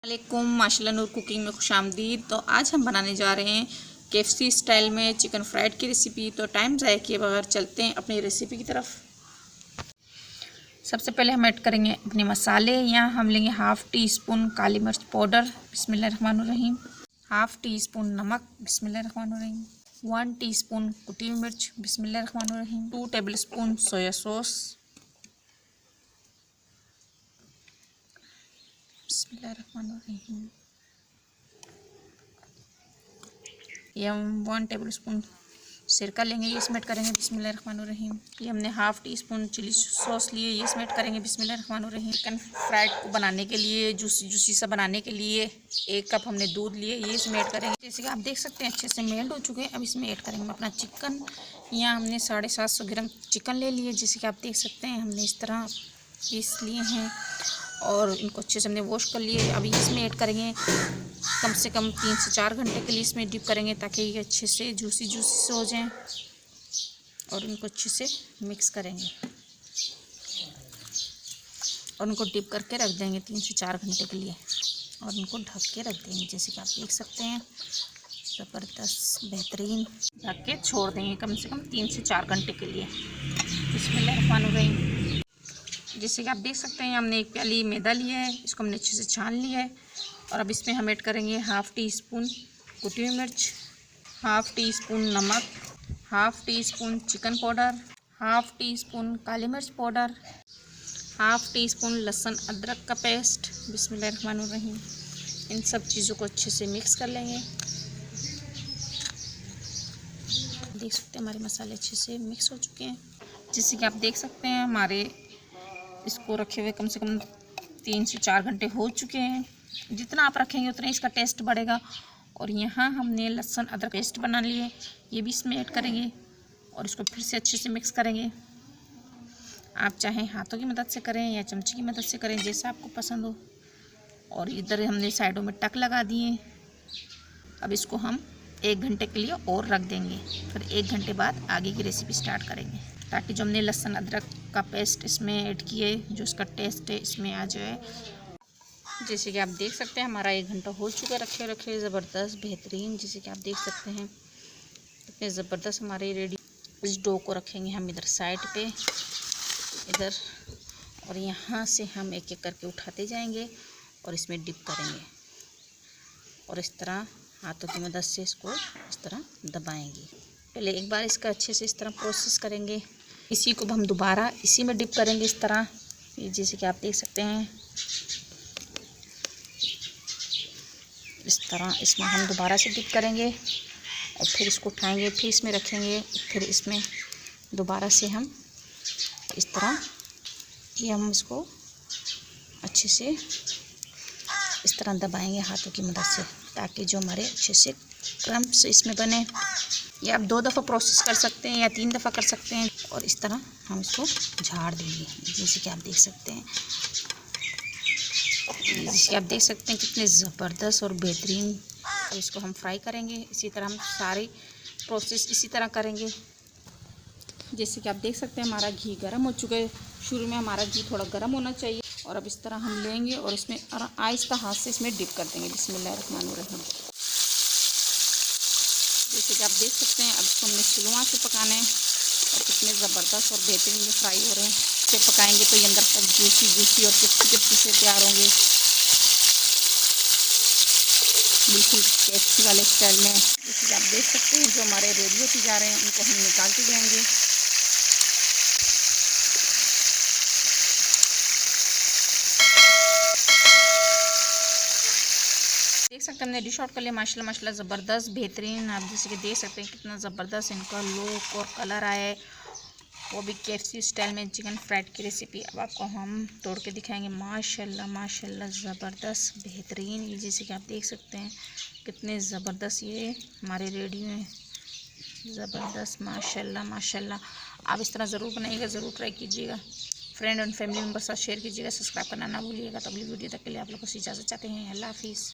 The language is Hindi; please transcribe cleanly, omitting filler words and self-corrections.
वालेकुम माशाल्लाह नूर कुकिंग में खुशामदीद। तो आज हम बनाने जा रहे हैं KFC स्टाइल में चिकन फ्राइड की रेसिपी। तो टाइम ज़ाया किए बगैर चलते हैं अपनी रेसिपी की तरफ। सबसे पहले हम ऐड करेंगे अपने मसाले। यहाँ हम लेंगे हाफ़ टी स्पून काली मिर्च पाउडर बिस्मिल्लाहिर्रहमानिर्रहीम, हाफ़ टी स्पून नमक बिस्मिल्लाहिर्रहमानिर्रहीम, 1 टीस्पून कुटी हुई मिर्च बिस्मिल्लाहिर्रहमानिर्रहीम, 2 टेबल स्पून सोया सॉस बिस्मिल्लाहिर्रहमानिर्रहीम, ये हम 1 टेबल स्पून सिरका लेंगे, ये इसमें ऐड करेंगे बिस्मिल्लाहिर्रहमानिर्रहीम। ये हमने half teaspoon chilli sauce लिए, ये इसमें ऐड करेंगे बिस्मिल्लाहिर्रहमानिर्रहीम। चिकन फ्राइड को बनाने के लिए जूसी सा बनाने के लिए 1 कप हमने दूध लिए, ये इसमें ऐड करेंगे। जैसे कि आप देख सकते हैं अच्छे से मेल्ट हो चुके हैं। अब इसमें ऐड करेंगे अपना चिकन। यहाँ हमने 750 ग्राम चिकन ले लिए, जैसे कि आप देख सकते हैं हमने इस तरह पीस लिए हैं और इनको अच्छे से हमने वॉश कर लिए। अभी इसमें ऐड करेंगे कम से कम 3 से 4 घंटे के लिए इसमें डिप करेंगे ताकि ये अच्छे से जूसी से हो जाएं और इनको अच्छे से मिक्स करेंगे और इनको डिप करके रख देंगे 3 से 4 घंटे के लिए और इनको ढक के रख देंगे। जैसे कि आप देख सकते हैं ज़बरदस्त बेहतरीन ढक के छोड़ देंगे कम से कम 3 से 4 घंटे के लिए। बिस्मिल्लाहिर्रहमानिर्रहीम। जैसे कि आप देख सकते हैं हमने 1 प्याली मैदा लिया है, इसको हमने अच्छे से छान लिया है और अब इसमें हम ऐड करेंगे हाफ़ टी स्पून कुटी हुई मिर्च, हाफ़ टी स्पून नमक, half teaspoon chicken powder, half teaspoon काली मिर्च पाउडर, हाफ़ टी स्पून लहसुन अदरक का पेस्ट बिस्मिल्लाहिर्रहमानिर्रहीम। इन सब चीज़ों को अच्छे से मिक्स कर लेंगे। देख सकते हैं हमारे मसाले अच्छे से मिक्स हो चुके हैं। जैसे कि आप देख सकते हैं हमारे इसको रखे हुए कम से कम 3 से 4 घंटे हो चुके हैं। जितना आप रखेंगे उतना इसका टेस्ट बढ़ेगा। और यहाँ हमने लहसुन अदरक पेस्ट बना लिए, ये भी इसमें ऐड करेंगे और इसको फिर से अच्छे से मिक्स करेंगे। आप चाहें हाथों की मदद से करें या चमचे की मदद से करें, जैसा आपको पसंद हो। और इधर हमने साइडों में टक लगा दिए। अब इसको हम 1 घंटे के लिए और रख देंगे, फिर 1 घंटे बाद आगे की रेसिपी स्टार्ट करेंगे ताकि जो हमने लहसुन अदरक का पेस्ट इसमें ऐड किए जो इसका टेस्ट है इसमें आ जाए। जैसे कि आप देख सकते हैं हमारा 1 घंटा हो चुका है रखे ज़बरदस्त बेहतरीन। जैसे कि आप देख सकते हैं कितने ज़बरदस्त हमारे रेडी। इस डो को रखेंगे हम इधर साइड पे इधर और यहाँ से हम एक एक करके उठाते जाएंगे और इसमें डिप करेंगे और इस तरह हाथों की मदद से इसको इस तरह दबाएंगे। पहले एक बार इसका अच्छे से इस तरह प्रोसेस करेंगे, इसी को हम दोबारा इसी में डिप करेंगे इस तरह। ये जैसे कि आप देख सकते हैं इस तरह इसमें हम दोबारा से डिप करेंगे और फिर इसको उठाएंगे, फिर इसमें रखेंगे, फिर इसमें दोबारा से हम इस तरह ये हम इसको अच्छे से इस तरह दबाएंगे हाथों की मदद से ताकि जो हमारे अच्छे से क्रम्स इसमें बने। ये आप 2 दफ़ा प्रोसेस कर सकते हैं या 3 दफ़ा कर सकते हैं और इस तरह हम इसको झाड़ देंगे। जैसे कि आप देख सकते हैं कितने ज़बरदस्त और बेहतरीन। और इसको हम फ्राई करेंगे, इसी तरह हम सारी प्रोसेस इसी तरह करेंगे। जैसे कि आप देख सकते हैं हमारा घी गर्म हो चुका है। शुरू में हमारा घी थोड़ा गर्म होना चाहिए और अब इस तरह हम लेंगे और इसमें आहिस्ता हाथ से इसमें डिप कर देंगे बिस्मिल्लाहिर्रहमानिर्रहीम। जैसे कि आप देख सकते हैं अब इसको हमने स्लो आंच पे पकाना है और कितने ज़बरदस्त और बेहतरीन ये फ्राई हो रहे हैं। इसे पकाएंगे तो ये अंदर तक जूसी और क्रिस्पी से तैयार होंगे बिल्कुल KFC वाले स्टाइल में। जैसे कि आप देख सकते हैं जो हमारे रेडी होते जा रहे हैं उनको हम निकालते जाएंगे। देख सकते हैं हमने डिश आउट कर लिया। माशाल्लाह ज़बरदस्त बेहतरीन। आप जैसे कि देख सकते हैं कितना ज़बरदस्त इनका लुक और कलर आया है, वो भी KFC स्टाइल में चिकन फ्राइड की रेसिपी। अब आपको हम तोड़ के दिखाएंगे। माशाल्लाह ज़बरदस्त बेहतरीन। ये जैसे कि आप देख सकते हैं कितने ज़बरदस्त ये हमारे रेडी में ज़बरदस्त। माशाल्लाह आप इस तरह ज़रूर बनाइएगा, ज़रूर ट्राई कीजिएगा। फ्रेंड और फैमिली मेम्बर साथ शेयर कीजिएगा, सब्सक्राइब करना ना भूलिएगा। तो अगली वीडियो तक के लिए आप लोगों से इजाज़त चाहते हैं। अल्लाह हाफिज़।